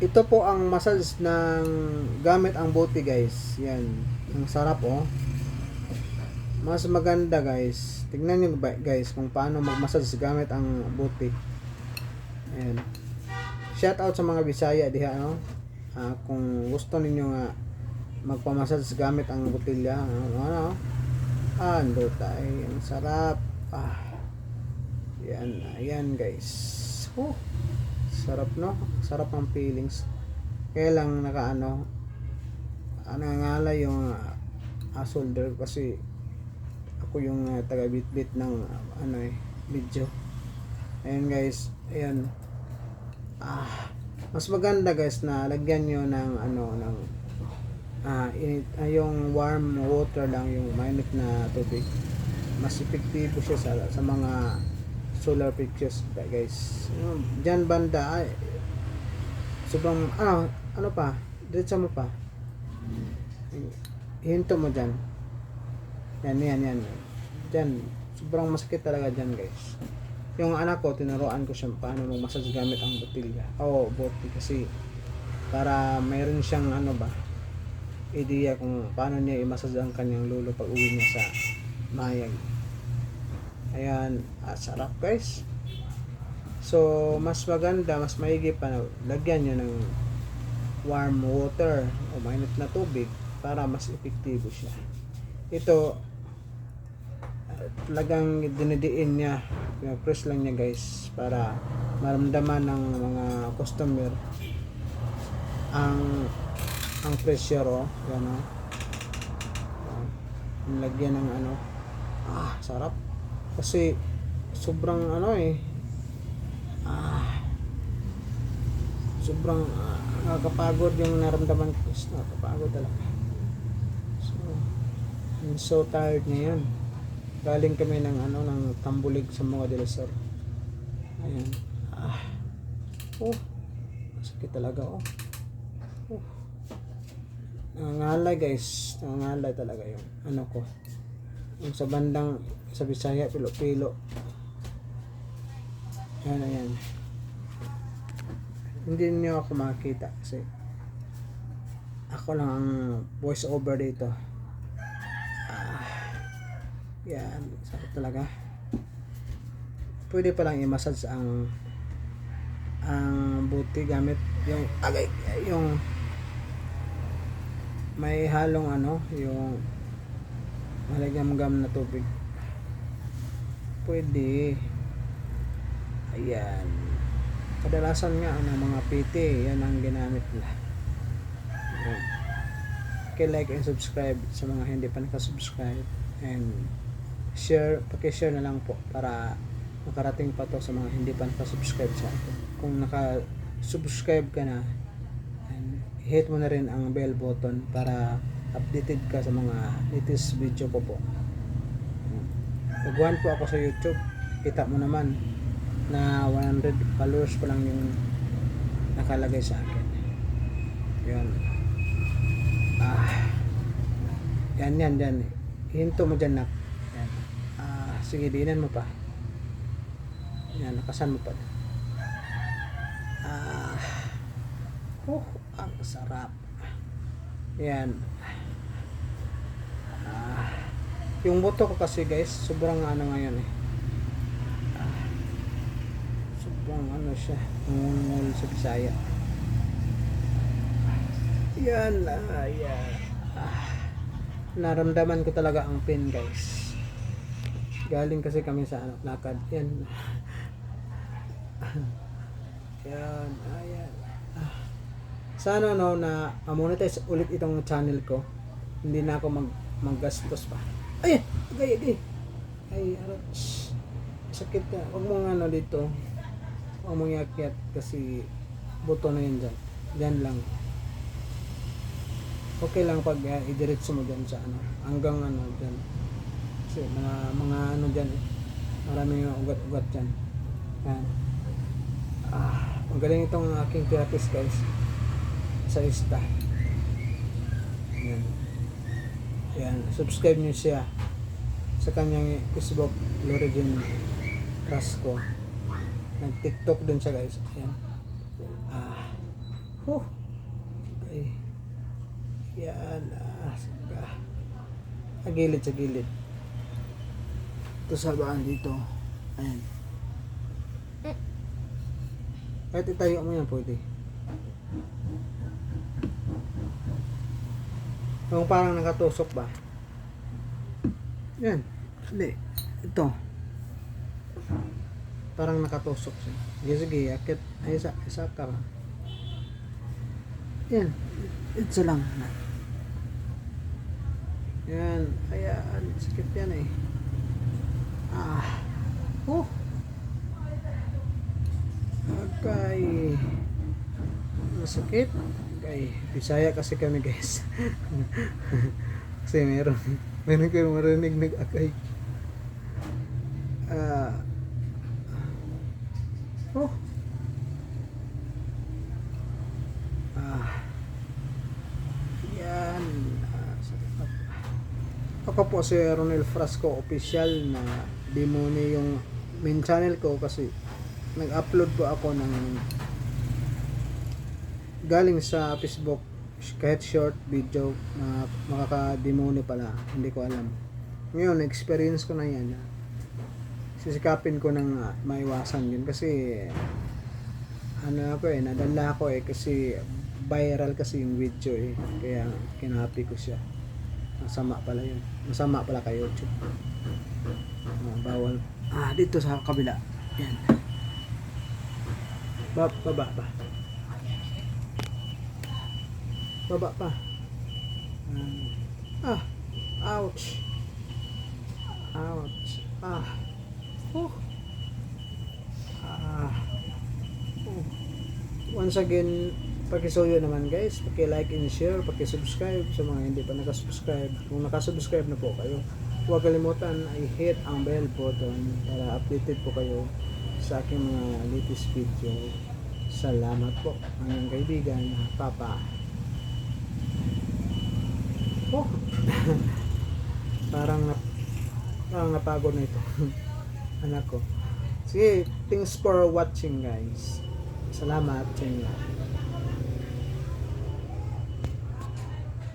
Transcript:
Ito po ang massage ng gamit ang buti guys. Yan. Ang sarap oh. Mas maganda guys. Tignan nyo guys kung paano mag-massage gamit ang buti. Ayan. Shout out sa mga Bisaya diha no. Kung gusto ninyo nga magpamassage gamit ang botilya, ano? Ando tayo. Ang sarap. Yan. Ayan guys. Sarap no? Sarap ang feelings. Kaya lang nangangala yung shoulder kasi ako yung taga bit ng video. Ayan guys. Ayan. Mas maganda guys na lagyan nyo ng yung warm water lang, yung mainit na tubig. Mas epektibo siya sa mga solar pictures guys. Diyan banda sobrang ano pa, diretso mo pa, hinto mo dyan, yan dyan, sobrang masakit talaga dyan guys. Yung anak ko tinuruan ko siya paano mag-massage gamit ang botilya bote kasi para mayroon siyang idea kung paano niya i-massage ang kanyang lolo pag uwi niya sa mayag. Ayan, sarap guys. So, mas maganda, mas maigi pa na lagyan nyo ng warm water o mainit na tubig para mas epektibo siya. Ito, talagang dinidiin niya, press lang niya guys para maramdaman ng mga customer ang pressure yan lagyan ng sarap. Kasi sobrang sobrang nakakapagod yung naramdaman ko. Nakakapagod talaga. So, I'm so tired ngayon. Galing kami ng Tambulig sa mga Dilasor. Ayan. Sakit talaga nangangalay guys. Nangangalay talaga yung ko. Yung sa bandang sa Bisaya, pilo-pilo. Ayan. Hindi niyo ako makita kasi ako lang ang voice over dito. Yan, sakit talaga. Pwede pa lang i-massage ang buti gamit yung may halong yung malagyam-gam na tubig. Pwede. Ayan. Kadalasan nga mga PT, yan ang ginamit nila. Like and subscribe sa mga hindi pa nakasubscribe, and paki-share na lang po para makarating pa to sa mga hindi pa nakasubscribe sa atin. Kung naka-subscribe ka na, hit mo na rin ang bell button para updated ka sa mga latest video ko po. Nag-1 po ako sa YouTube. Kita mo naman na 100 followers pa lang yung nakalagay sa akin. Yan. Yan. Hinto mo dyan, nak. Yan. Sige, dinan mo pa. Yan, nakasan mo pa. Ang sarap. Yan. Yung buto ko kasi guys, sobrang ngayon sobrang siya, ngul sa Bisaya. Yan. Naramdaman ko talaga ang pain guys. Galing kasi kami sa lakad. Yan. Yan. Ayan. Sana na monetize ulit itong channel ko. Hindi na ako maggastos pa. Ay, sakit na. Huwag mong dito. Huwag mong iakyat kasi buto na yun dyan. Dyan lang. Okay lang pag idiretso mo dyan sa hanggang dyan. Kasi mga dyan maraming ugat-ugat dyan. Yan. Magaling itong aking therapist guys. Sa Insta. Yan, subscribe nyo siya sa kanyang Facebook, Lorejen Rasco. Nag-TikTok din siya guys. Yan. Huh. Okay. Yan. Sige. Sa gilid. Ito sa baan dito. Ayan. Kahit itayo mo yan, pwede. Yung parang nakatusok ba? Yan. Hindi. Ito. Parang nakatusok siya. Sige, akit. Ay, isa ka ba? Yan. Ito lang. Yan. Ayan. Sakit yan eh. Oh. Okay. Masakit. Okay. Bisaya kasi kami guys. Kasi meron kayo marinig nag-akay. Oh. Yan. Ako po si Ronel Frasco official na demoni yung main channel ko kasi nag-upload po ako ng galing sa Facebook kahit short video na makaka-demoni pala, hindi ko alam. Ngayon, experience ko na yan. Sisikapin ko nang maiwasan yun kasi ano ako nadala ako kasi viral kasi yung video kaya kinahapi ko siya. Masama pala yun. Masama pala kay YouTube. Bawal. Dito sa kabila. Yan. Baba pa. Baba pa. Ouch. Ouch. Once again, paki-suyo naman guys, paki-like and share, paki-subscribe sa mga hindi pa nakasubscribe. Kung nakasubscribe na po kayo, huwag kalimutan i-hit ang bell button para updated po kayo sa aking mga latest video. Salamat po, ang iyong kaibigan, Papa. parang napagod na ito. Anak ko. Sige, thanks for watching guys. Salamat sa inyo.